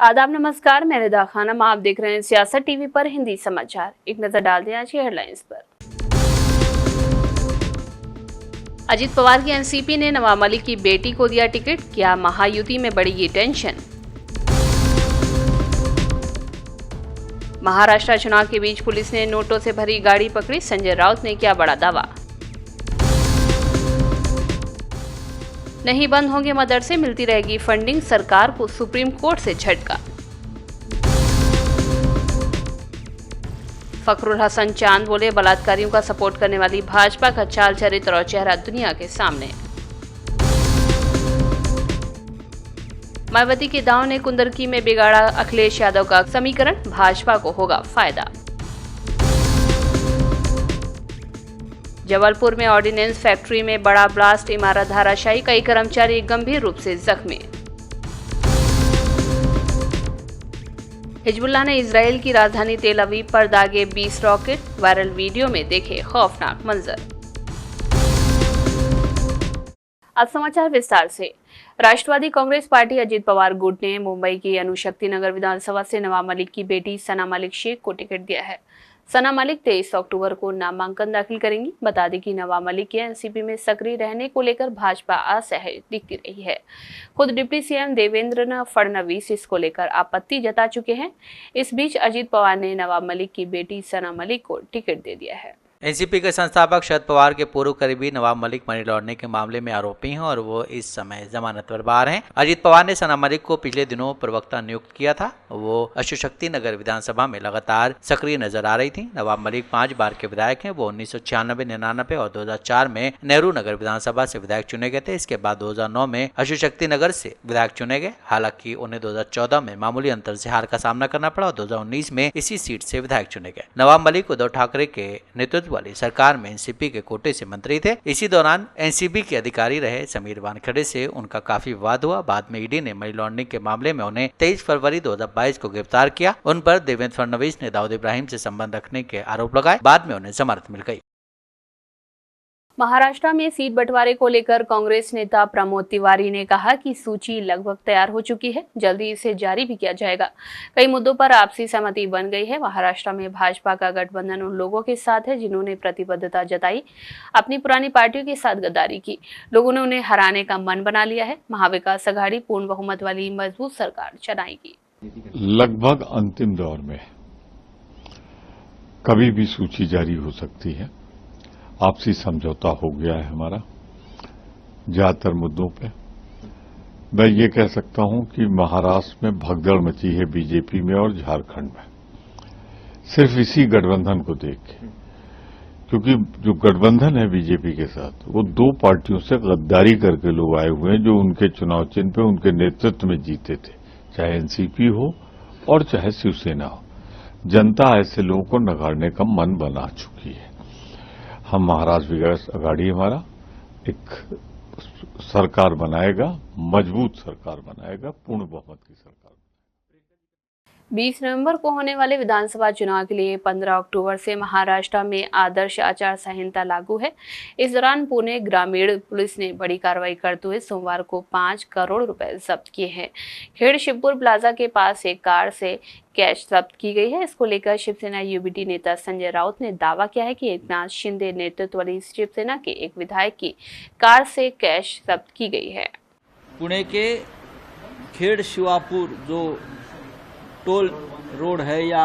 आदाब नमस्कार, मैं निदा खानम। आप देख रहे हैं सियासत टीवी पर हिंदी समाचार। एक नजर डाल दें आज की हेडलाइंस पर। अजीत पवार की एनसीपी ने नवाब मलिक की बेटी को दिया टिकट, क्या महायुति में बढ़ेगी टेंशन? महाराष्ट्र चुनाव के बीच पुलिस ने नोटों से भरी गाड़ी पकड़ी, संजय राउत ने किया बड़ा दावा। नहीं बंद होंगे मदरसे, मिलती रहेगी फंडिंग, सरकार को सुप्रीम कोर्ट से झटका। फखरुल हसन चांद बोले, बलात्कारियों का सपोर्ट करने वाली भाजपा का चाल चरित्र और चेहरा दुनिया के सामने। मायावती के दांव ने कुंदरकी में बिगाड़ा अखिलेश यादव का समीकरण, भाजपा को होगा फायदा। जबलपुर में ऑर्डिनेंस फैक्ट्री में बड़ा ब्लास्ट, इमारत धराशायी, कई कर्मचारी गंभीर रूप से जख्मी। हिजबुल्लाह ने इजराइल की राजधानी तेल अवीव पर दागे 20 रॉकेट, वायरल वीडियो में देखे खौफनाक मंजर। अब समाचार विस्तार से। राष्ट्रवादी कांग्रेस पार्टी अजीत पवार गुट ने मुंबई की अनुशक्ति नगर विधानसभा से नवाब मलिक की बेटी सना मलिक शेख को टिकट दिया है। सना मलिक 23 अक्टूबर को नामांकन दाखिल करेंगी। बता दें कि नवाब मलिक के एनसीपी में सक्रिय रहने को लेकर भाजपा असहज दिख रही है। खुद डिप्टी सीएम देवेंद्र फडणवीस इसको लेकर आपत्ति जता चुके हैं। इस बीच अजीत पवार ने नवाब मलिक की बेटी सना मलिक को टिकट दे दिया है। एनसीपी के संस्थापक शरद पवार के पूर्व करीबी नवाब मलिक मनी लॉन्ड्रिंग के मामले में आरोपी हैं और वो इस समय जमानत पर बाहर हैं। अजीत पवार ने सना मलिक को पिछले दिनों प्रवक्ता नियुक्त किया था। वो अशुशक्ति नगर विधानसभा में लगातार सक्रिय नजर आ रही थी। नवाब मलिक 5 बार के विधायक हैं। वो 1996, 99 और 2004 में नेहरू नगर विधानसभा से विधायक चुने गए थे। इसके बाद 2009 में अशुशक्ति नगर से विधायक चुने गए। हालांकि उन्हें 2014 में मामूली अंतर से हार का सामना करना पड़ा और 2019 में इसी सीट से विधायक चुने गए। नवाब मलिक उद्धव ठाकरे के नेतृत्व वाली सरकार में एनसीपी के कोटे से मंत्री थे। इसी दौरान एनसीपी के अधिकारी रहे समीर वानखेड़े से उनका काफी विवाद हुआ। बाद में ईडी ने मनी लॉन्ड्रिंग के मामले में उन्हें 23 फरवरी 2022 को गिरफ्तार किया। उन पर देवेंद्र फडणवीस ने दाऊद इब्राहिम से संबंध रखने के आरोप लगाए। बाद में उन्हें जमानत मिल गई। महाराष्ट्र में सीट बंटवारे को लेकर कांग्रेस नेता प्रमोद तिवारी ने कहा कि सूची लगभग तैयार हो चुकी है, जल्दी इसे जारी भी किया जाएगा। कई मुद्दों पर आपसी सहमति बन गई है। महाराष्ट्र में भाजपा का गठबंधन उन लोगों के साथ है जिन्होंने प्रतिबद्धता जताई, अपनी पुरानी पार्टियों के साथ गद्दारी की। लोगों ने उन्हें हराने का मन बना लिया है। महाविकास अघाड़ी पूर्ण बहुमत वाली मजबूत सरकार चलाएगी। लगभग अंतिम दौर में कभी भी सूची जारी हो सकती है। आपसी समझौता हो गया है हमारा ज्यादातर मुद्दों पे। मैं ये कह सकता हूं कि महाराष्ट्र में भगदड़ मची है बीजेपी में और झारखंड में, सिर्फ इसी गठबंधन को देख के। क्योंकि जो गठबंधन है बीजेपी के साथ, वो 2 पार्टियों से गद्दारी करके लोग आए हुए हैं जो उनके चुनाव चिन्ह पे उनके नेतृत्व में जीते थे, चाहे एनसीपी हो और चाहे शिवसेना हो। जनता ऐसे लोगों को नकारने का मन बना चुकी है। हम महाराष्ट्र विकास अघाड़ी हमारा एक सरकार बनाएगा, मजबूत सरकार बनाएगा, पूर्ण बहुमत की सरकार। 20 नवंबर को होने वाले विधानसभा चुनाव के लिए 15 अक्टूबर से महाराष्ट्र में आदर्श आचार संहिता लागू है। इस दौरान पुणे ग्रामीण पुलिस ने बड़ी कार्रवाई करते हुए सोमवार को 5 करोड़ रुपए जब्त किए हैं। खेड़ शिवपुर प्लाजा के पास एक कार से कैश जब्त की गई है। इसको लेकर शिवसेना यूबीटी नेता संजय राउत ने दावा किया है कि एकनाथ शिंदे नेतृत्व वाली शिवसेना के एक विधायक की कार से कैश जब्त की गई है। पुणे के खेड़ शिवापुर जो टोल रोड है या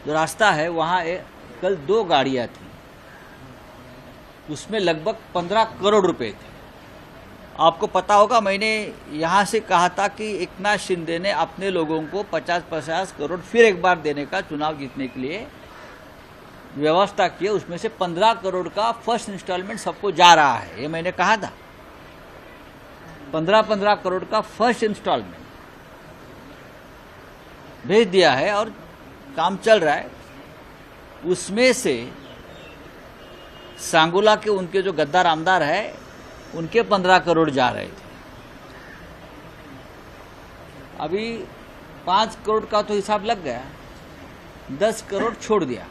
जो रास्ता है, वहाँ कल 2 गाड़ियाँ थी, उसमें लगभग 15 करोड़ रुपए थे। आपको पता होगा, मैंने यहाँ से कहा था कि एकनाथ शिंदे ने अपने लोगों को 50-50 करोड़ फिर एक बार देने का चुनाव जीतने के लिए व्यवस्था की। उसमें से 15 करोड़ का फर्स्ट इंस्टॉलमेंट सबको जा रहा है, ये मैंने कहा था। 15-15 करोड़ का फर्स्ट इंस्टॉलमेंट भेज दिया है और काम चल रहा है। उसमें से सांगोला के उनके जो गद्दार आमदार है, उनके 15 करोड़ जा रहे थे। अभी 5 करोड़ का तो हिसाब लग गया, 10 करोड़ छोड़ दिया,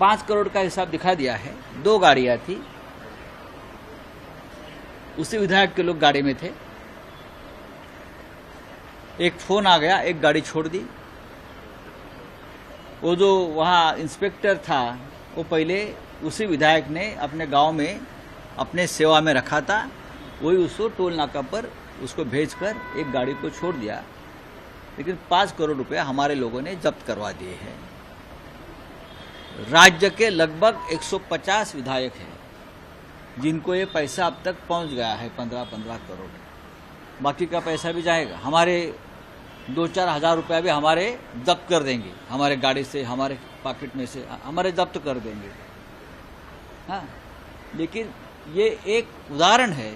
5 करोड़ का हिसाब दिखा दिया है। 2 गाड़ियां थी, उसी विधायक के लोग गाड़ी में थे। एक फोन आ गया, एक गाड़ी छोड़ दी। वो जो वहाँ इंस्पेक्टर था वो पहले उसी विधायक ने अपने गांव में अपने सेवा में रखा था, वही उसको टोल नाका पर उसको भेजकर एक गाड़ी को छोड़ दिया। लेकिन 5 करोड़ रुपए हमारे लोगों ने जब्त करवा दिए हैं। राज्य के लगभग 150 विधायक हैं जिनको ये पैसा अब तक पहुंच गया है, 15-15 करोड़। बाकी का पैसा भी जाएगा। हमारे 2-4 हज़ार रुपया भी हमारे जब्त कर देंगे, हमारे गाड़ी से, हमारे पॉकेट में से हमारे जब्त कर देंगे। हाँ, लेकिन ये एक उदाहरण है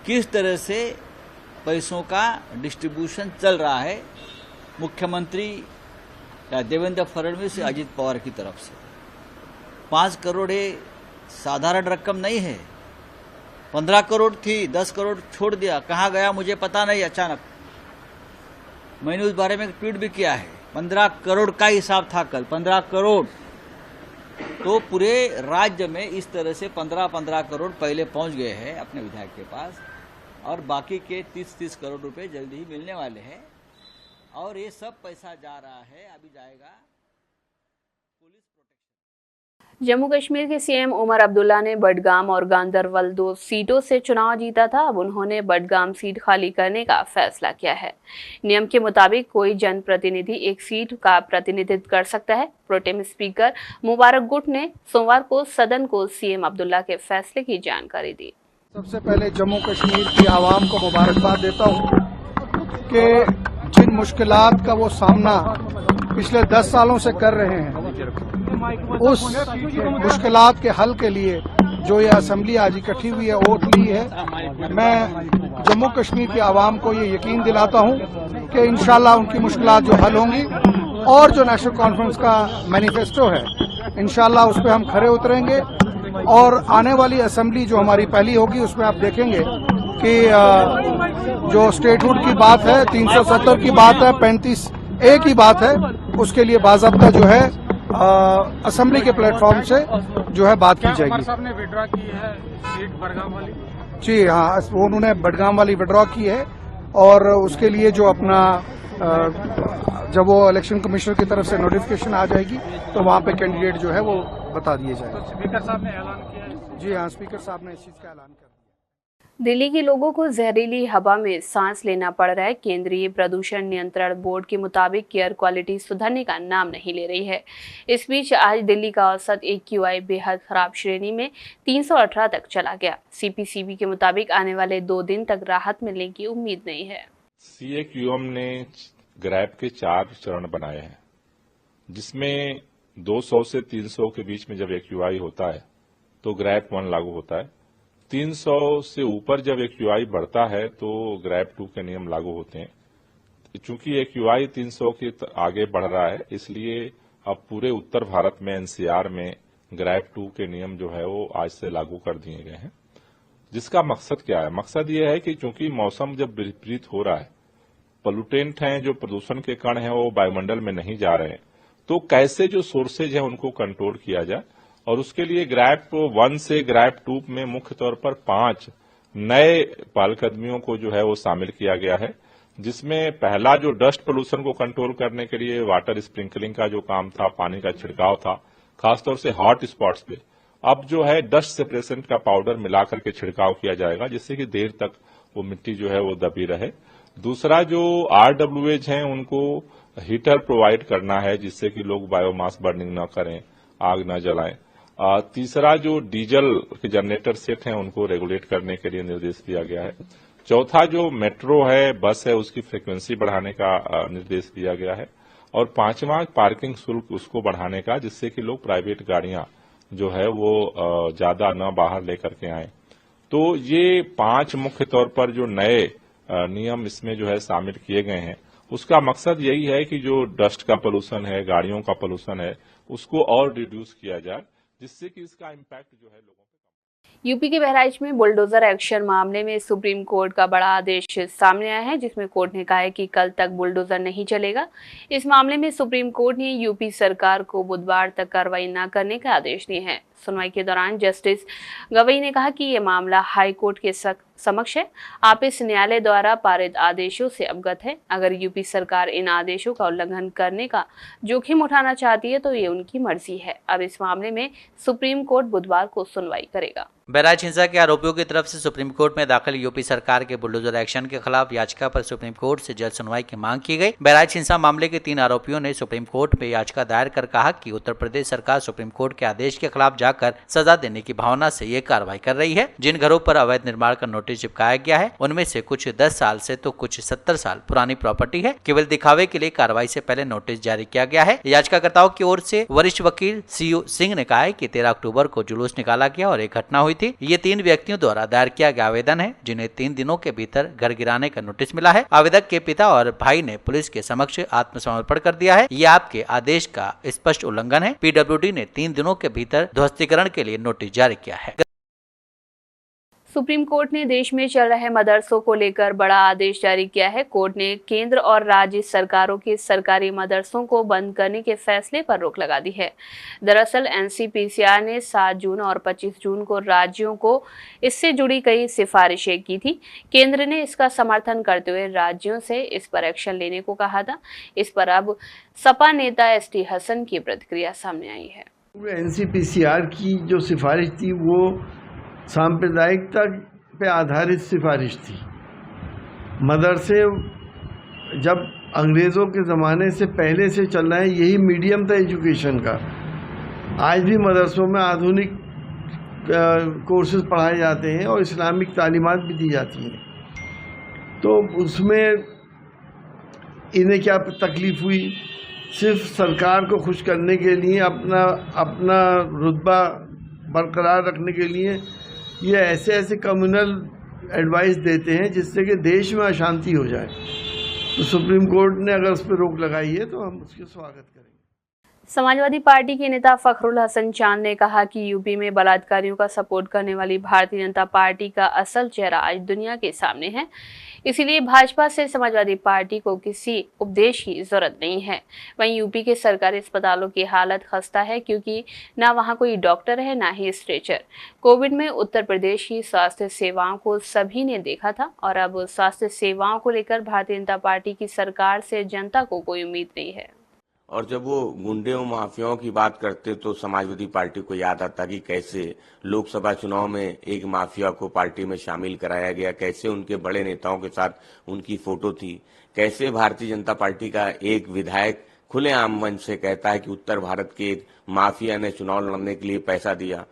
किस तरह से पैसों का डिस्ट्रीब्यूशन चल रहा है मुख्यमंत्री या देवेंद्र फडणवीस या अजित पवार की तरफ से। 5 करोड़ ये साधारण रकम नहीं है। 15 करोड़ थी, 10 करोड़ छोड़ दिया, कहाँ गया मुझे पता नहीं। अचानक मैंने उस बारे में ट्वीट भी किया है। 15 करोड़ का हिसाब था कल, 15 करोड़। तो पूरे राज्य में इस तरह से 15-15 करोड़ पहले पहुंच गए हैं अपने विधायक के पास, और बाकी के 30-30 करोड़ रुपए जल्दी ही मिलने वाले हैं। और ये सब पैसा जा रहा है, अभी जाएगा पुलिस प्रोटेक्शन। जम्मू कश्मीर के सीएम उमर अब्दुल्ला ने बडगाम और गांदरबल 2 सीटों से चुनाव जीता था। अब उन्होंने बडगाम सीट खाली करने का फैसला किया है। नियम के मुताबिक कोई जनप्रतिनिधि एक सीट का प्रतिनिधित्व कर सकता है। प्रोटेम स्पीकर मुबारक गुट ने सोमवार को सदन को सीएम अब्दुल्ला के फैसले की जानकारी दी। सबसे पहले जम्मू कश्मीर की आवाम को मुबारकबाद देता हूं कि जिन मुश्किलात का वो सामना पिछले 10 सालों से कर रहे हैं, उस मुश्किलात के हल के लिए जो ये असेंबली आज इकट्ठी हुई है, वोट ली है, मैं जम्मू कश्मीर की आवाम को ये यकीन दिलाता हूं कि इंशाल्लाह उनकी मुश्किलात जो हल होंगी, और जो नेशनल कॉन्फ्रेंस का मैनिफेस्टो है, इंशाल्लाह उस पर हम खरे उतरेंगे। और आने वाली असेंबली जो हमारी पहली होगी, उसमें आप देखेंगे कि जो स्टेटहुड की बात है, 370 की बात है, 35A की बात है, उसके लिए बाज़ाब्ता जो है असेंबली के प्लेटफॉर्म से जो है बात की जाएगी। साहब ने विड्रॉ की है सीट बडगाम वाली? जी हाँ, वो उन्होंने बडगाम वाली विड्रॉ की है, और उसके लिए जो अपना जब वो इलेक्शन कमिश्नर की तरफ से नोटिफिकेशन आ जाएगी तो वहाँ पे कैंडिडेट जो है वो बता दिए जाएंगे। तो स्पीकर साहब ने ऐलान किया है? जी हाँ, स्पीकर साहब ने इस चीज का ऐलान कर दिया। दिल्ली के लोगों को जहरीली हवा में सांस लेना पड़ रहा है। केंद्रीय प्रदूषण नियंत्रण बोर्ड के मुताबिक एयर क्वालिटी सुधरने का नाम नहीं ले रही है। इस बीच आज दिल्ली का औसत AQI बेहद खराब श्रेणी में 318 तक चला गया। CPCB के मुताबिक आने वाले 2 दिन तक राहत मिलने की उम्मीद नहीं है। CAQM ने ग्रैप के 4 चरण बनाए हैं, जिसमें 200 से 300 के बीच में जब AQI होता है तो ग्रैप 1 लागू होता है। 300 से ऊपर जब AQI बढ़ता है तो ग्रैप 2 के नियम लागू होते हैं। चूंकि AQI 300 के आगे बढ़ रहा है, इसलिए अब पूरे उत्तर भारत में NCR में ग्रैप 2 के नियम जो है वो आज से लागू कर दिए गए हैं। जिसका मकसद क्या है? मकसद ये है कि चूंकि मौसम जब विपरीत हो रहा है, पोल्यूटेंट हैं, जो प्रदूषण के कण हैं वो वायुमंडल में नहीं जा रहे हैं, तो कैसे जो सोर्सेज हैं उनको कंट्रोल किया जाए। और उसके लिए ग्रैप 1 से ग्रैप 2 में मुख्य तौर पर 5 नए पहलकदमियों को जो है वो शामिल किया गया है, जिसमें पहला जो डस्ट पोल्यूशन को कंट्रोल करने के लिए वाटर स्प्रिंकलिंग का जो काम था, पानी का छिड़काव था, खासतौर से हॉट स्पॉट्स पे अब जो है डस्ट सेपरेशन का पाउडर मिलाकर के छिड़काव किया जाएगा, जिससे कि देर तक वो मिट्टी जो है वो दबी रहे। दूसरा जो RWAs हैं उनको हीटर प्रोवाइड करना है, जिससे कि लोग बायोमास बर्निंग न करें, आग न जलाएं। तीसरा जो डीजल के जनरेटर सेट हैं उनको रेगुलेट करने के लिए निर्देश दिया गया है। चौथा जो मेट्रो है, बस है, उसकी फ्रीक्वेंसी बढ़ाने का निर्देश दिया गया है। और पांचवा पार्किंग शुल्क उसको बढ़ाने का, जिससे कि लोग प्राइवेट गाड़ियां जो है वो ज्यादा न बाहर लेकर के आए। तो ये 5 मुख्य तौर पर जो नए नियम इसमें जो है शामिल किए गए हैं, उसका मकसद यही है कि जो डस्ट का पोल्यूशन है, गाड़ियों का पोल्यूशन है, उसको और रिड्यूस किया जाए, जिससे कि इसका इम्पैक्ट जो है लोगों पे। यूपी के बहराइच में बुलडोजर एक्शन मामले में सुप्रीम कोर्ट का बड़ा आदेश सामने आया है, जिसमें कोर्ट ने कहा है कि कल तक बुलडोजर नहीं चलेगा। इस मामले में सुप्रीम कोर्ट ने यूपी सरकार को बुधवार तक कार्रवाई न करने का आदेश दिए हैं। सुनवाई के दौरान जस्टिस गवई ने कहा कि ये मामला हाई कोर्ट के समक्ष है। आप इस न्यायालय द्वारा पारित आदेशों से अवगत है। अगर यूपी सरकार इन आदेशों का उल्लंघन करने का जोखिम उठाना चाहती है तो ये उनकी मर्जी है। अब इस मामले में सुप्रीम कोर्ट बुधवार को सुनवाई करेगा। बहराइच हिंसा के आरोपियों की तरफ से सुप्रीम कोर्ट में दाखिल यूपी सरकार के बुलडोजर एक्शन के खिलाफ याचिका पर सुप्रीम कोर्ट से जल्द सुनवाई की मांग की गई। बहराइच हिंसा मामले के 3 आरोपियों ने सुप्रीम कोर्ट में याचिका दायर कर कहा कि उत्तर प्रदेश सरकार सुप्रीम कोर्ट के आदेश के खिलाफ जाकर सजा देने की भावना से ये कार्रवाई कर रही है। जिन घरों पर अवैध निर्माण का नोटिस चिपकाया गया है उनमें से कुछ 10 साल से तो कुछ 70 साल पुरानी प्रॉपर्टी है। केवल दिखावे के लिए कार्रवाई से पहले नोटिस जारी किया गया है। याचिकाकर्ताओं की ओर से वरिष्ठ वकील सीयू सिंह ने कहा है कि 13 अक्टूबर को जुलूस निकाला गया और एक घटना हुई थी। ये 3 व्यक्तियों द्वारा दायर किया गया आवेदन है जिन्हें 3 दिनों के भीतर घर गिराने का नोटिस मिला है। आवेदक के पिता और भाई ने पुलिस के समक्ष आत्मसमर्पण कर दिया है। ये आपके आदेश का स्पष्ट उल्लंघन है। पीडब्ल्यूडी ने 3 दिनों के भीतर ध्वस्तीकरण के लिए नोटिस जारी किया है। सुप्रीम कोर्ट ने देश में चल रहे मदरसों को लेकर बड़ा आदेश जारी किया है। कोर्ट ने केंद्र और राज्य सरकारों के सरकारी मदरसों को बंद करने के फैसले पर रोक लगा दी है। दरअसल एनसीपीसीआर ने 7 जून और 25 जून को राज्यों को इससे जुड़ी कई सिफारिशें की थी। केंद्र ने इसका समर्थन करते हुए राज्यों से इस पर एक्शन लेने को कहा था। इस पर अब सपा नेता एसटी हसन की प्रतिक्रिया सामने आई है। एनसीपीसीआर की जो सिफारिश थी वो सांप्रदायिकता पे आधारित सिफारिश थी। मदरसे जब अंग्रेज़ों के ज़माने से पहले से चल रहा है, यही मीडियम था एजुकेशन का। आज भी मदरसों में आधुनिक कोर्सेज पढ़ाए जाते हैं और इस्लामिक तालीमात भी दी जाती हैं। तो उसमें इन्हें क्या तकलीफ़ हुई? सिर्फ सरकार को खुश करने के लिए, अपना रुतबा बरकरार रखने के लिए ये ऐसे कम्युनल एडवाइस देते हैं जिससे कि देश में अशांति हो जाए। तो सुप्रीम कोर्ट ने अगर उस पर रोक लगाई है तो हम उसका स्वागत करेंगे। समाजवादी पार्टी के नेता फखरुल हसन चांद ने कहा कि यूपी में बलात्कारियों का सपोर्ट करने वाली भारतीय जनता पार्टी का असल चेहरा आज दुनिया के सामने है। इसीलिए भाजपा से समाजवादी पार्टी को किसी उपदेश की जरूरत नहीं है। वहीं यूपी के सरकारी अस्पतालों की हालत खस्ता है क्योंकि ना वहां कोई डॉक्टर है ना ही स्ट्रेचर। कोविड में उत्तर प्रदेश की स्वास्थ्य सेवाओं को सभी ने देखा था और अब स्वास्थ्य सेवाओं को लेकर भारतीय जनता पार्टी की सरकार से जनता को कोई उम्मीद नहीं है। और जब वो गुंडे और माफियाओं की बात करते तो समाजवादी पार्टी को याद आता कि कैसे लोकसभा चुनाव में एक माफिया को पार्टी में शामिल कराया गया, कैसे उनके बड़े नेताओं के साथ उनकी फोटो थी, कैसे भारतीय जनता पार्टी का एक विधायक खुलेआम मंच से कहता है कि उत्तर भारत के एक माफिया ने चुनाव लड़ने के लिए पैसा दिया।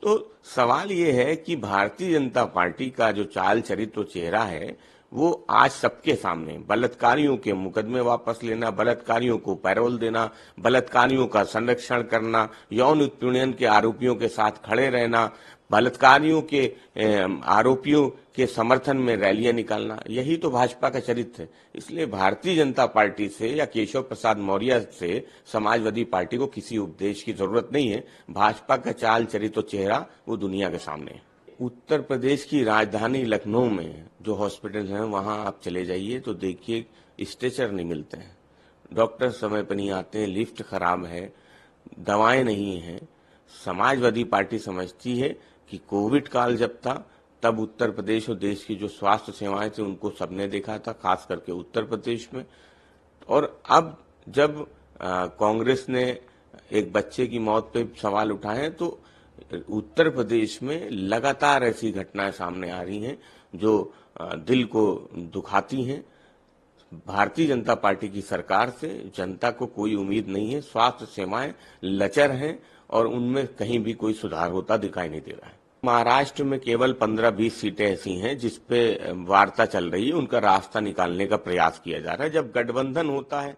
तो सवाल ये है कि भारतीय जनता पार्टी का जो चाल चरित्र चेहरा है वो आज सबके सामने, बलात्कारियों के मुकदमे वापस लेना, बलात्कारियों को पैरोल देना, बलात्कारियों का संरक्षण करना, यौन उत्पीड़न के आरोपियों के साथ खड़े रहना, बलात्कारियों के आरोपियों के समर्थन में रैलियां निकालना, यही तो भाजपा का चरित्र है। इसलिए भारतीय जनता पार्टी से या केशव प्रसाद मौर्य से समाजवादी पार्टी को किसी उपदेश की जरूरत नहीं है। भाजपा का चाल चरित्र चेहरा वो दुनिया के सामने है। उत्तर प्रदेश की राजधानी लखनऊ में जो हॉस्पिटल हैं वहां आप चले जाइए तो देखिए स्ट्रेचर नहीं मिलते हैं, डॉक्टर समय पर नहीं आते हैं, लिफ्ट खराब है, दवाएं नहीं हैं। समाजवादी पार्टी समझती है कि कोविड काल जब था तब उत्तर प्रदेश और देश की जो स्वास्थ्य सेवाएं थी उनको सबने देखा था, खास करके उत्तर प्रदेश में। और अब जब कांग्रेस ने एक बच्चे की मौत पे सवाल उठाए तो उत्तर प्रदेश में लगातार ऐसी घटनाएं सामने आ रही हैं जो दिल को दुखाती हैं। भारतीय जनता पार्टी की सरकार से जनता को कोई उम्मीद नहीं है। स्वास्थ्य सेवाएं लचर हैं और उनमें कहीं भी कोई सुधार होता दिखाई नहीं दे रहा है। महाराष्ट्र में केवल 15-20 सीटें ऐसी हैं जिस पे वार्ता चल रही है, उनका रास्ता निकालने का प्रयास किया जा रहा है। जब गठबंधन होता है,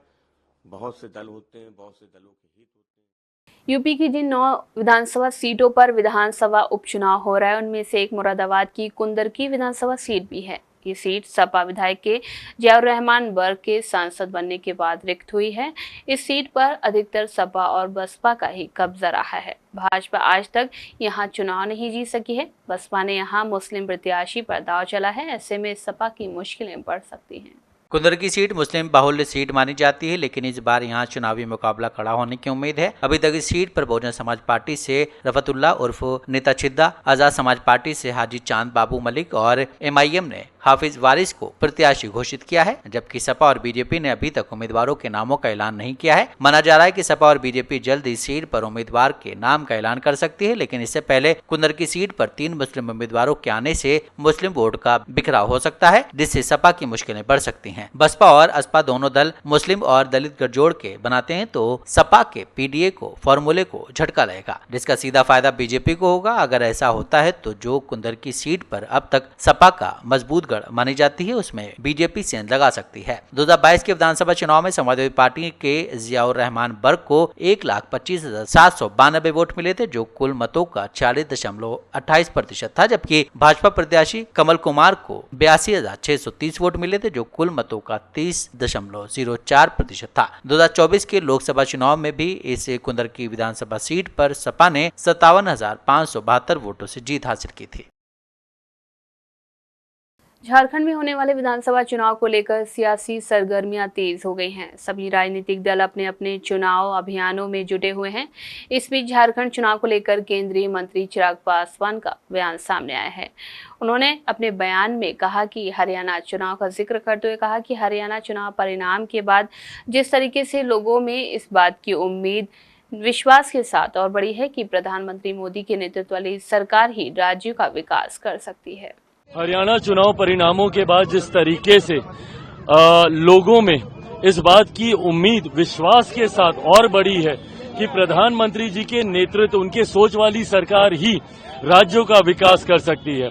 बहुत से दल होते हैं, बहुत से दलों के हित होते हैं। यूपी की जिन 9 विधानसभा सीटों पर विधानसभा उपचुनाव हो रहा है उनमें से एक मुरादाबाद की कुंदरकी विधानसभा सीट भी है। ये सीट सपा विधायक के जियाउर रहमान वर्ग के सांसद बनने के बाद रिक्त हुई है। इस सीट पर अधिकतर सपा और बसपा का ही कब्जा रहा है। भाजपा आज तक यहां चुनाव नहीं जीत सकी है। बसपा ने यहां मुस्लिम प्रत्याशी पर दांव चला है। ऐसे में सपा की मुश्किलें बढ़ सकती हैं। कुंदर की सीट मुस्लिम बाहुल्य सीट मानी जाती है, लेकिन इस बार यहां चुनावी मुकाबला कड़ा होने की उम्मीद है। अभी तक इस सीट पर बहुजन समाज पार्टी से रफतुल्ला उर्फ नेता छिद्दा, आजाद समाज पार्टी से हाजी चांद बाबू मलिक और MIM ने हाफिज वारिस को प्रत्याशी घोषित किया है, जबकि सपा और बीजेपी ने अभी तक उम्मीदवारों के नामों का ऐलान नहीं किया है। माना जा रहा है कि सपा और बीजेपी जल्द इस सीट पर उम्मीदवार के नाम का ऐलान कर सकती है, लेकिन इससे पहले कुंदर की सीट पर 3 मुस्लिम उम्मीदवारों के आने से मुस्लिम वोट का बिखराव हो सकता है, जिससे सपा की मुश्किलें बढ़ सकती हैं। बसपा और असपा दोनों दल मुस्लिम और दलित गठजोड़ के बनाते हैं, तो सपा के PDA को फॉर्मूले को झटका लगेगा, जिसका सीधा फायदा बीजेपी को होगा। अगर ऐसा होता है तो जो कुंदर की सीट पर अब तक सपा का मजबूत गढ़ मानी जाती है, उसमें बीजेपी सेंध लगा सकती है। 2022 के विधानसभा चुनाव में समाजवादी पार्टी के जियाउर रहमान बर्ग को 1,25,792 वोट मिले थे, जो कुल मतों का 40.28% था, जबकि भाजपा प्रत्याशी कमल कुमार को 82,630 वोट मिले थे, जो कुल मतों का 30.04% था। 2024 के लोकसभा चुनाव में भी इस कुंदर की विधानसभा सीट पर सपा ने 57,572 वोटों से जीत हासिल की थी। झारखंड में होने वाले विधानसभा चुनाव को लेकर सियासी सरगर्मियां तेज हो गई हैं। सभी राजनीतिक दल अपने अपने चुनाव अभियानों में जुटे हुए हैं। इस बीच झारखंड चुनाव को लेकर केंद्रीय मंत्री चिराग पासवान का बयान सामने आया है। उन्होंने अपने बयान में कहा कि हरियाणा चुनाव का जिक्र करते हुए कहा कि हरियाणा चुनाव परिणाम के बाद जिस तरीके से लोगों में इस बात की उम्मीद विश्वास के साथ और बढ़ी है कि प्रधानमंत्री मोदी के नेतृत्व वाली सरकार ही राज्य का विकास कर सकती है। हरियाणा चुनाव परिणामों के बाद जिस तरीके से लोगों में इस बात की उम्मीद विश्वास के साथ और बढ़ी है कि प्रधानमंत्री जी के नेतृत्व, उनके सोच वाली सरकार ही राज्यों का विकास कर सकती है।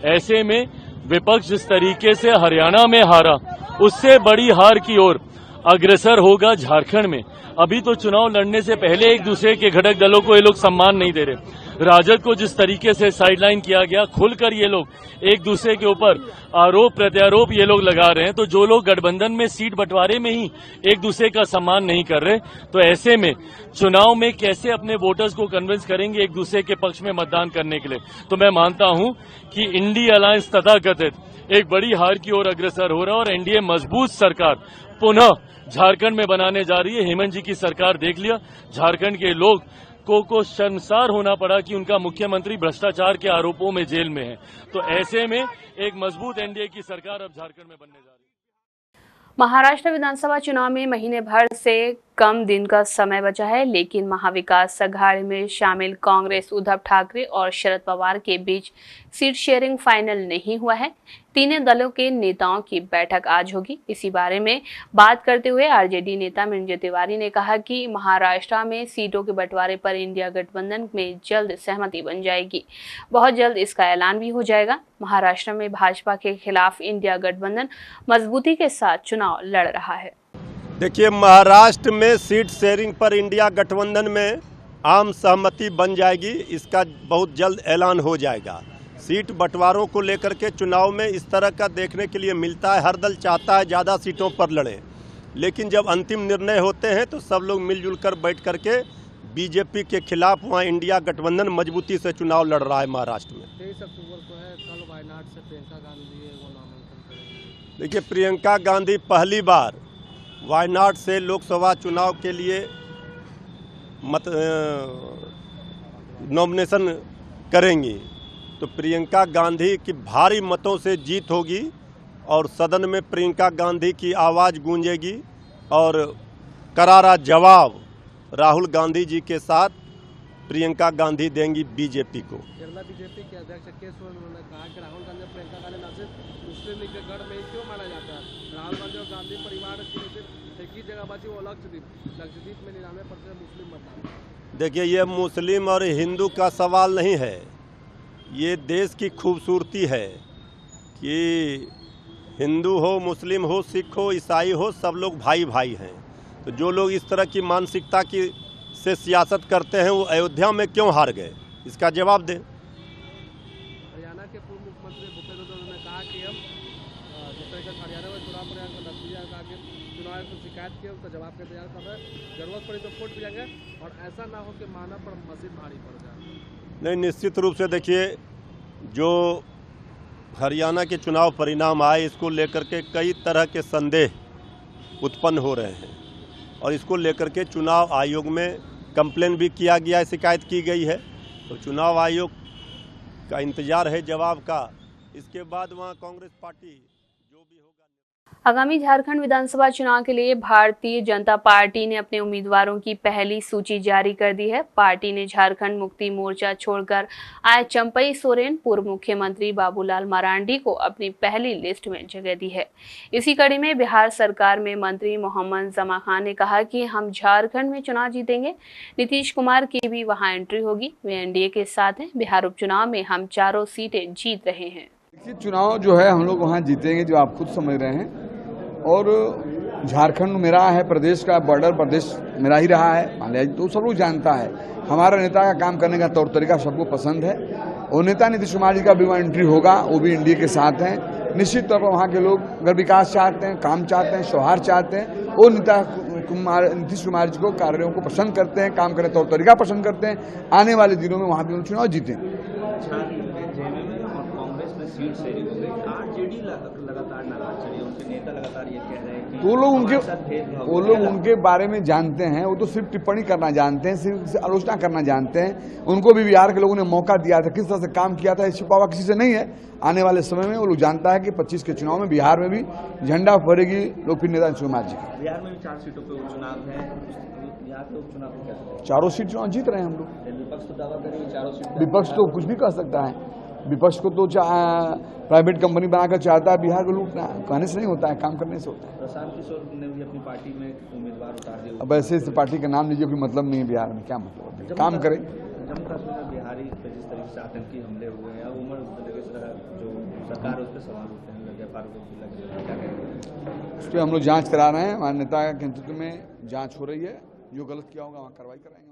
ऐसे में विपक्ष जिस तरीके से हरियाणा में हारा, उससे बड़ी हार की ओर अग्रसर होगा झारखंड में। अभी तो चुनाव लड़ने से पहले एक दूसरे के घटक दलों को ये लोग सम्मान नहीं दे रहे। राजद को जिस तरीके से साइडलाइन किया गया, खुलकर ये लोग एक दूसरे के ऊपर आरोप प्रत्यारोप ये लोग लगा रहे हैं। तो जो लोग गठबंधन में सीट बंटवारे में ही एक दूसरे का सम्मान नहीं कर रहे, तो ऐसे में चुनाव में कैसे अपने वोटर्स को कन्विंस करेंगे एक दूसरे के पक्ष में मतदान करने के लिए। तो मैं मानता हूं कि इंडी अलायंस तथाकथित एक बड़ी हार की ओर अग्रसर हो रहा है और एनडीए मजबूत सरकार पुनः झारखंड में बनाने जा रही है। हेमंत जी की सरकार देख लिया, झारखंड के लोग को शर्मसार होना पड़ा कि उनका मुख्यमंत्री भ्रष्टाचार के आरोपों में जेल में है। तो ऐसे में एक मजबूत एनडीए की सरकार अब झारखंड में बनने जा रही है। महाराष्ट्र विधानसभा चुनाव में महीने भर से कम दिन का समय बचा है, लेकिन महाविकास अघाड़ी में शामिल कांग्रेस, उद्धव ठाकरे और शरद पवार के बीच सीट शेयरिंग फाइनल नहीं हुआ है। तीनों दलों के नेताओं की बैठक आज होगी। इसी बारे में बात करते हुए आरजेडी नेता मृत्युंजय तिवारी ने कहा कि महाराष्ट्र में सीटों के बंटवारे पर इंडिया गठबंधन में जल्द सहमति बन जाएगी। बहुत जल्द इसका ऐलान भी हो जाएगा। महाराष्ट्र में भाजपा के खिलाफ इंडिया गठबंधन मजबूती के साथ चुनाव लड़ रहा है। देखिए, महाराष्ट्र में सीट शेयरिंग पर इंडिया गठबंधन में आम सहमति बन जाएगी। इसका बहुत जल्द ऐलान हो जाएगा। सीट बंटवारों को लेकर के चुनाव में इस तरह का देखने के लिए मिलता है। हर दल चाहता है ज़्यादा सीटों पर लड़े, लेकिन जब अंतिम निर्णय होते हैं तो सब लोग मिलजुल कर बैठ करके बीजेपी के खिलाफ वहाँ इंडिया गठबंधन मजबूती से चुनाव लड़ रहा है महाराष्ट्र में। 23 अक्टूबर को है, कल वायनाड से प्रियंका गांधी वो नामांकन करेंगी। देखिए, प्रियंका गांधी पहली बार वायनाड से लोकसभा चुनाव के लिए नॉमिनेशन करेंगी, तो प्रियंका गांधी की भारी मतों से जीत होगी और सदन में प्रियंका गांधी की आवाज़ गूंजेगी और करारा जवाब राहुल गांधी जी के साथ प्रियंका गांधी देंगी बीजेपी को। केरला बीजेपी के अध्यक्ष के उन्होंने कहा कि राहुल गांधी प्रियंका गांधी ना सिर्फ मुस्लिम लीग के गढ़ में क्यों माना जाता है। राहुल गांधी और गांधी परिवार की सिर्फ एक ही जगह बची, वो लक्षद्वीप में 99% मुस्लिम मतदान। देखिए, ये मुस्लिम और हिंदू का सवाल नहीं है, ये देश की खूबसूरती है कि हिंदू हो, मुस्लिम हो, सिख हो, ईसाई हो, सब लोग भाई भाई हैं। तो जो लोग इस तरह की मानसिकता की से सियासत करते हैं, वो अयोध्या में क्यों हार गए, इसका जवाब दें। हरियाणा के पूर्व मुख्यमंत्री भूपेंद्र यादव ने कहा कि हम जिस तरह से हरियाणा में चुनाव परिणाम का नतीजा कहा कि चुनाव आयोग से शिकायत की, उसका जवाब के तैयार कर रहे हैं, जरूरत पड़ी तो कोर्ट भी जाएंगे और ऐसा ना हो कि मानव पर मजीद भारी पड़ जाए। नहीं, निश्चित रूप से देखिए, जो हरियाणा के चुनाव परिणाम आए, इसको लेकर के कई तरह के संदेह उत्पन्न हो रहे हैं और इसको लेकर के चुनाव आयोग में कंप्लेन भी किया गया है, शिकायत की गई है। तो चुनाव आयोग का इंतजार है जवाब का। इसके बाद वहाँ कांग्रेस पार्टी जो भी होगा। आगामी झारखंड विधानसभा चुनाव के लिए भारतीय जनता पार्टी ने अपने उम्मीदवारों की पहली सूची जारी कर दी है। पार्टी ने झारखंड मुक्ति मोर्चा छोड़कर आए चंपई सोरेन, पूर्व मुख्यमंत्री बाबूलाल मरांडी को अपनी पहली लिस्ट में जगह दी है। इसी कड़ी में बिहार सरकार में मंत्री मोहम्मद जमा खान ने कहा कि हम झारखंड में चुनाव जीतेंगे। नीतीश कुमार की भी वहां एंट्री होगी। वे एनडीए के साथ हैं। बिहार उपचुनाव में हम 4 सीटें जीत रहे हैं। चुनाव जो है हम लोग वहाँ जीतेंगे, जो आप खुद समझ रहे हैं। और झारखंड मेरा है, प्रदेश का बॉर्डर प्रदेश मेरा ही रहा है, मान लिया तो सब लोग जानता है। हमारा नेता का काम करने का तौर तरीका सबको पसंद है। और नेता नीतीश कुमार जी का भी वहाँ एंट्री होगा, वो भी एनडीए के साथ हैं। निश्चित तौर पर वहाँ के लोग अगर विकास चाहते हैं, काम चाहते हैं, सौहार्द चाहते हैं, वो नीतीश कुमार जी को कार्यों को पसंद करते हैं, काम करने तौर तरीका पसंद करते हैं। आने वाले दिनों में वहाँ भी चुनाव जीते। वो लोग उनके बारे में जानते हैं, वो तो सिर्फ टिप्पणी करना जानते हैं, सिर्फ आलोचना करना जानते हैं। उनको भी बिहार के लोगों ने मौका दिया था, किस तरह से काम किया था, छिपा हुआ किसी से नहीं है। आने वाले समय में वो लोग जानता है कि 25 के चुनाव में बिहार में भी झंडा फहरेगी लोकप्रिय नेता नीतीश कुमार जी का। बिहार में भी 4 सीटों पे उपचुनाव है, यहाँ पे उपचुनाव कैसे? 4 सीट चुनाव जीत रहे हैं हम लोग। विपक्ष तो दावा करेंगे 4 सीट। विपक्ष तो कुछ भी कर सकता है। विपक्ष को तो प्राइवेट कंपनी बनाकर चाहता है बिहार को लूटना। कहने से नहीं होता है, काम करने से होता है। प्रशांत किशोर ने भी अपनी पार्टी में उम्मीदवार उतार दिया। अब ऐसे इस पार्टी का नाम लीजिए, कोई मतलब नहीं है बिहार में। क्या मतलब है? काम करें। जम्मू कश्मीर में बिहारी पे जिस तरीके से आतंकी हमले हुए हैं, उमर जो सरकार उस पर सवाल उठते हैं, उस पर हम लोग जाँच करा रहे हैं। हमारे नेता के नेतृत्व में जाँच हो रही है। जो गलत किया होगा वहाँ कार्रवाई कराएंगे।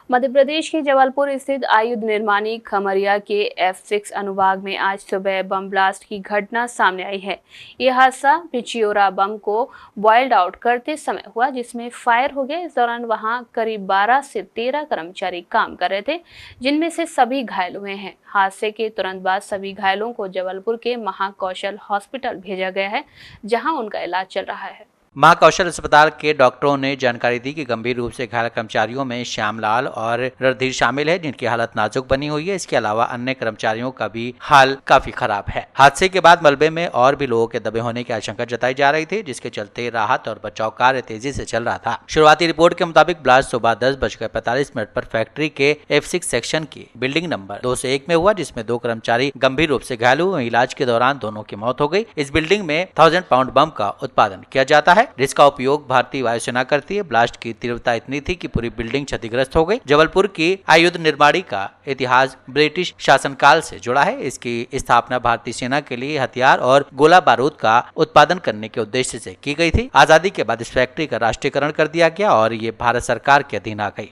मध्य प्रदेश के जबलपुर स्थित आयुध निर्माणी खमरिया के F6 अनुभाग में आज सुबह बम ब्लास्ट की घटना सामने आई है। यह हादसा पिचियोरा बम को बॉइल्ड आउट करते समय हुआ, जिसमें फायर हो गया। इस दौरान वहां करीब 12 से 13 कर्मचारी काम कर रहे थे, जिनमें से सभी घायल हुए हैं। हादसे के तुरंत बाद सभी घायलों को जबलपुर के महाकौशल हॉस्पिटल भेजा गया है, जहां उनका इलाज चल रहा है। महाकौशल अस्पताल के डॉक्टरों ने जानकारी दी कि गंभीर रूप से घायल कर्मचारियों में श्यामलाल और रणधीर शामिल है, जिनकी हालत नाजुक बनी हुई है। इसके अलावा अन्य कर्मचारियों का भी हाल काफी खराब है। हादसे के बाद मलबे में और भी लोगों के दबे होने की आशंका जताई जा रही थी, जिसके चलते राहत और बचाव कार्य तेजी से चल रहा था। शुरुआती रिपोर्ट के मुताबिक ब्लास्ट सुबह 10:45 पर फैक्ट्री के F6 सेक्शन की बिल्डिंग नंबर 201 में हुआ, जिसमें 2 कर्मचारी गंभीर रूप से घायल हुए। इलाज के दौरान दोनों की मौत हो गई। इस बिल्डिंग में 1000 पाउंड बम का उत्पादन किया जाता है, जिसका उपयोग भारतीय वायुसेना करती है। ब्लास्ट की तीव्रता इतनी थी कि पूरी बिल्डिंग क्षतिग्रस्त हो गई। जबलपुर की आयुध निर्माणी का इतिहास ब्रिटिश शासनकाल से जुड़ा है। इसकी स्थापना भारतीय सेना के लिए हथियार और गोला बारूद का उत्पादन करने के उद्देश्य से की गई थी। आजादी के बाद इस फैक्ट्री का राष्ट्रीयकरण कर दिया गया और ये भारत सरकार के अधीन आ गई।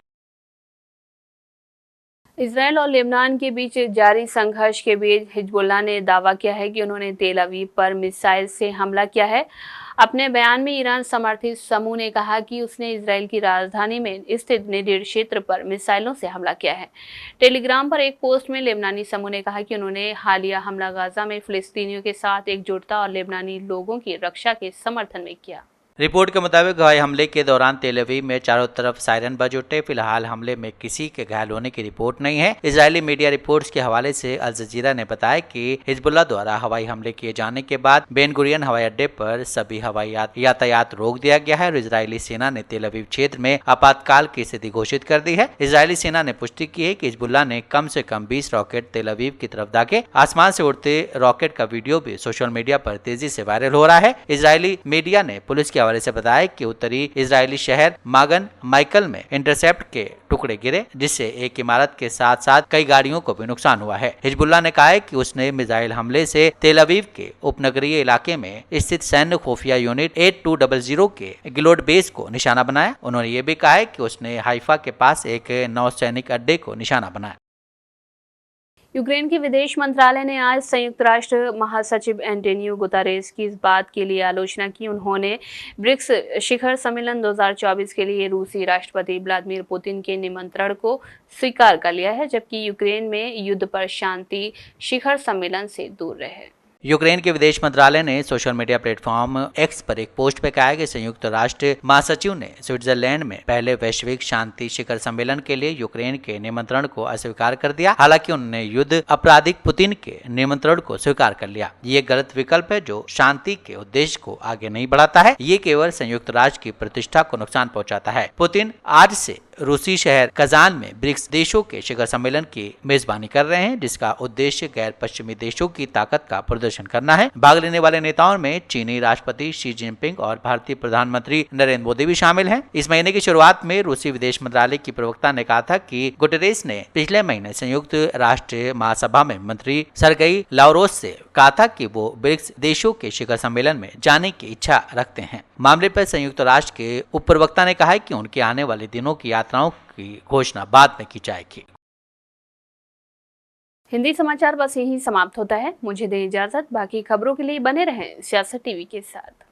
इजराइल और लेबनान के बीच जारी संघर्ष के बीच हिजबुल्लाह ने दावा किया है कि उन्होंने तेल अवीव पर मिसाइल से हमला किया है। अपने बयान में ईरान समर्थित समूह ने कहा कि उसने इजराइल की राजधानी में स्थित निडीर क्षेत्र पर मिसाइलों से हमला किया है। टेलीग्राम पर एक पोस्ट में लेबनानी समूह ने कहा कि उन्होंने हालिया हमला गाजा में फिलिस्तीनियों के साथ एकजुटता और लेबनानी लोगों की रक्षा के समर्थन में किया। रिपोर्ट के मुताबिक हवाई हमले के दौरान तेल अवीव में चारों तरफ सायरन बज उठे। फिलहाल हमले में किसी के घायल होने की रिपोर्ट नहीं है। इजरायली मीडिया रिपोर्ट्स के हवाले से अल जजीरा ने बताया कि हिजबुल्लाह द्वारा हवाई हमले किए जाने के बाद बेन गुरियन हवाई अड्डे पर सभी हवाई यातायात रोक दिया गया है और इजरायली सेना ने तेल अवीव क्षेत्र में आपातकाल की स्थिति घोषित कर दी है। इजरायली सेना ने पुष्टि की है कि हिजबुल्लाह ने कम से कम 20 रॉकेट तेल अवीव की तरफ दागे। आसमान से उड़ते रॉकेट का वीडियो भी सोशल मीडिया पर तेजी से वायरल हो रहा है। इजरायली मीडिया ने पुलिस के हवाले से बताया कि उत्तरी इजरायली शहर मागन माइकल में इंटरसेप्ट के टुकड़े गिरे, जिससे एक इमारत के साथ साथ कई गाड़ियों को भी नुकसान हुआ है। हिजबुल्लाह ने कहा है कि उसने मिसाइल हमले से तेल अवीव के उपनगरीय इलाके में स्थित सैन्य खुफिया यूनिट 8200 के गिलोड बेस को निशाना बनाया। उन्होंने ये भी कहा है कि उसने हाइफा के पास एक नौसैनिक अड्डे को निशाना बनाया। यूक्रेन के विदेश मंत्रालय ने आज संयुक्त राष्ट्र महासचिव एंटोनियो गुतेरेस की इस बात के लिए आलोचना की। उन्होंने ब्रिक्स शिखर सम्मेलन 2024 के लिए रूसी राष्ट्रपति व्लादिमीर पुतिन के निमंत्रण को स्वीकार कर लिया है, जबकि यूक्रेन में युद्ध पर शांति शिखर सम्मेलन से दूर रहे। यूक्रेन के विदेश मंत्रालय ने सोशल मीडिया प्लेटफॉर्म एक्स पर एक पोस्ट पे कहा है कि संयुक्त राष्ट्र महासचिव ने स्विट्जरलैंड में पहले वैश्विक शांति शिखर सम्मेलन के लिए यूक्रेन के निमंत्रण को अस्वीकार कर दिया। हालांकि उन्होंने युद्ध अपराधिक पुतिन के निमंत्रण को स्वीकार कर लिया। ये गलत विकल्प है जो शांति के उद्देश्य को आगे नहीं बढ़ाता है। ये केवल संयुक्त राष्ट्र की प्रतिष्ठा को नुकसान पहुंचाता है। पुतिन आज से रूसी शहर कजान में ब्रिक्स देशों के शिखर सम्मेलन की मेजबानी कर रहे हैं, जिसका उद्देश्य गैर पश्चिमी देशों की ताकत का प्रदर्शन करना है। भाग लेने वाले नेताओं में चीनी राष्ट्रपति शी जिनपिंग और भारतीय प्रधानमंत्री नरेंद्र मोदी भी शामिल हैं। इस महीने की शुरुआत में रूसी विदेश मंत्रालय की प्रवक्ता ने कहा था कि गुटेरेस ने पिछले महीने संयुक्त राष्ट्र महासभा में मंत्री सरगई लावरोस से कहा था कि वो ब्रिक्स देशों के शिखर सम्मेलन में जाने की इच्छा रखते हैं। मामले पर संयुक्त राष्ट्र के उप प्रवक्ता ने कहा है कि उनके आने वाले दिनों की यात्राओं की घोषणा बाद में की जाएगी। हिंदी समाचार बस यही समाप्त होता है। मुझे दें इजाजत। बाकी खबरों के लिए बने रहें सियासत टीवी के साथ।